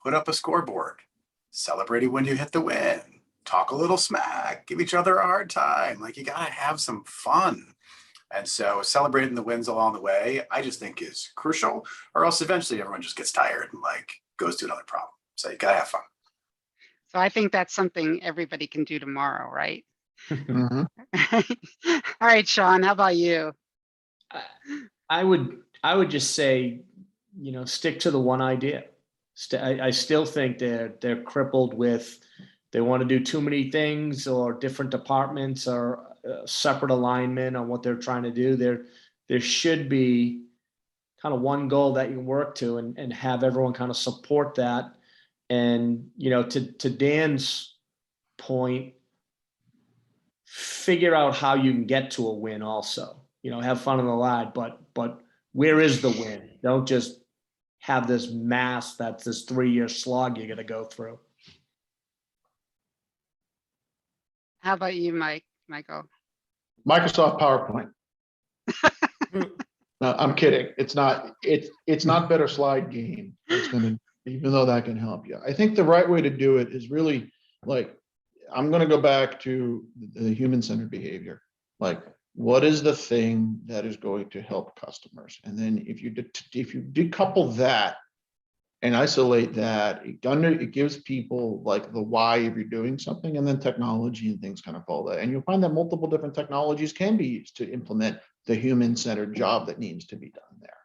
put up a scoreboard, celebrating when you hit the win, talk a little smack, give each other a hard time. Like you gotta have some fun. And so celebrating the wins along the way, I just think is crucial, or else eventually everyone just gets tired and like goes to another problem. So you gotta have fun. So I think that's something everybody can do tomorrow, right? Mhm. All right, Sean, how about you? I would just say, stick to the one idea. I still think they're crippled with, they want to do too many things or different departments or separate alignment on what they're trying to do. There should be kind of one goal that you work to and have everyone kind of support that. And, to Dan's point, figure out how you can get to a win also. Have fun on the ride, but where is the win? Don't just have this mass that's this 3-year slog you're going to go through. How about you, Michael? Microsoft PowerPoint. No, I'm kidding. It's not better slide game. It's gonna, even though that can help you. I think the right way to do it is really like, I'm gonna go back to the human-centered behavior. Like, what is the thing that is going to help customers? And then if you decouple that and isolate that, it gives people like the why if you're doing something, and then technology and things kind of follow that. And you'll find that multiple different technologies can be used to implement the human-centered job that needs to be done there.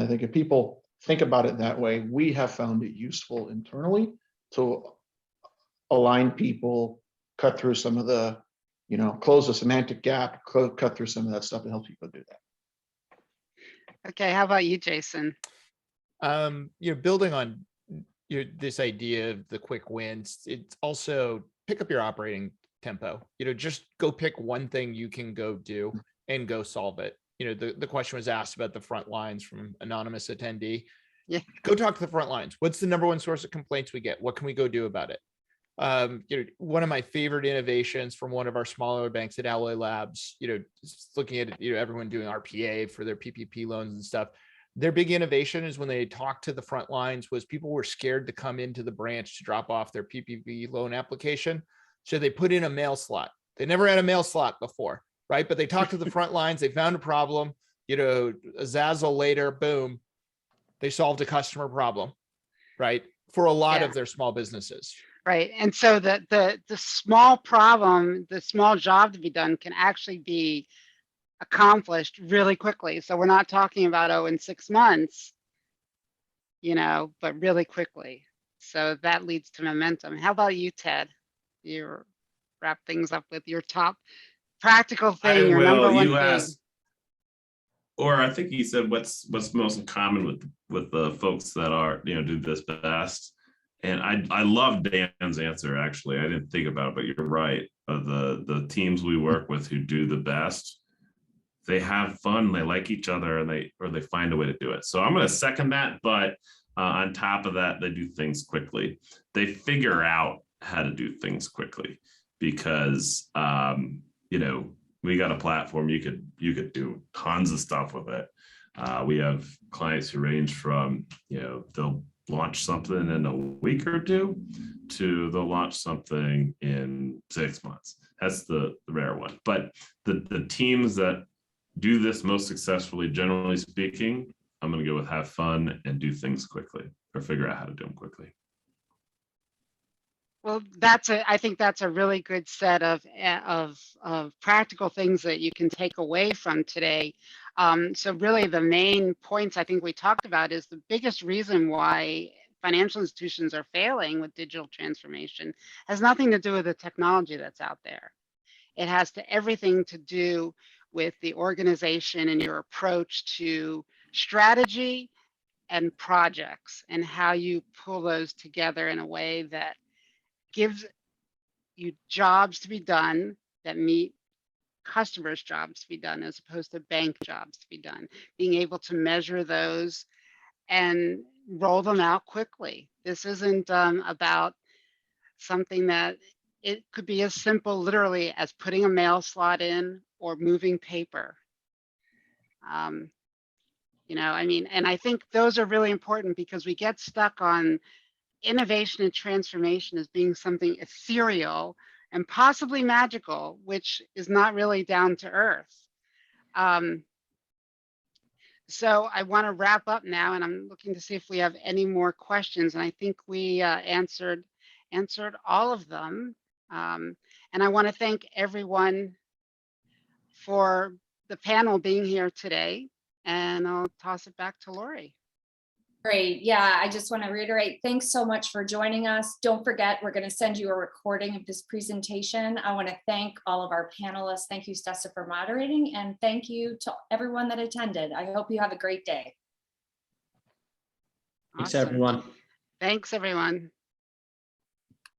I think if people think about it that way, we have found it useful internally to align people, cut through some of the, close the semantic gap, cut through some of that stuff to help people do that. Okay, how about you, Jason? Building on this idea of the quick wins, it's also pick up your operating tempo. Just go pick one thing you can go do and go solve it. The question was asked about the front lines from anonymous attendee. Yeah. Go talk to the front lines. What's the number one source of complaints we get? What can we go do about it? One of my favorite innovations from one of our smaller banks at Alloy Labs, looking at everyone doing RPA for their PPP loans and stuff. Their big innovation is when they talked to the front lines was people were scared to come into the branch to drop off their PPP loan application. So they put in a mail slot. They never had a mail slot before, right? But they talked to the front lines. They found a problem, a zazzle later, boom, they solved a customer problem, right? For a lot of their small businesses. Right. And so the small problem, the small job to be done can actually be accomplished really quickly. So we're not talking about, in 6 months, but really quickly. So that leads to momentum. How about you, Ted? You wrap things up with your top practical thing, your number one thing. Asked, or I think he said what's most in common with the folks that are, do this best. And I love Dan's answer, actually. I didn't think about it, but you're right. The teams we work with who do the best, they have fun, they like each other, and they find a way to do it. So I'm going to second that, but on top of that, they do things quickly. They figure out how to do things quickly because we got a platform, you could do tons of stuff with it. We have clients who range from they'll launch something in a week or two to they'll launch something in 6 months. That's the rare one. But the teams that do this most successfully, generally speaking, I'm going to go with have fun and do things quickly, or figure out how to do them quickly. Well, I think that's a really good set of practical things that you can take away from today. So really the main points I think we talked about is the biggest reason why financial institutions are failing with digital transformation has nothing to do with the technology that's out there. It has everything to do with the organization and your approach to strategy and projects and how you pull those together in a way that gives you jobs to be done that meet customers' jobs to be done as opposed to bank jobs to be done. Being able to measure those and roll them out quickly. This isn't about something that it could be as simple literally as putting a mail slot in or moving paper. You know, I mean, and I think those are really important because we get stuck on innovation and transformation as being something ethereal and possibly magical, which is not really down to earth. So I want to wrap up now, and I'm looking to see if we have any more questions. And I think we answered all of them. And I want to thank everyone for the panel being here today. And I'll toss it back to Lori. Great. Yeah, I just want to reiterate, thanks so much for joining us. Don't forget, we're going to send you a recording of this presentation. I want to thank all of our panelists. Thank you, Stessa, for moderating, and thank you to everyone that attended. I hope you have a great day. Thanks, Awesome. everyone. Thanks, everyone.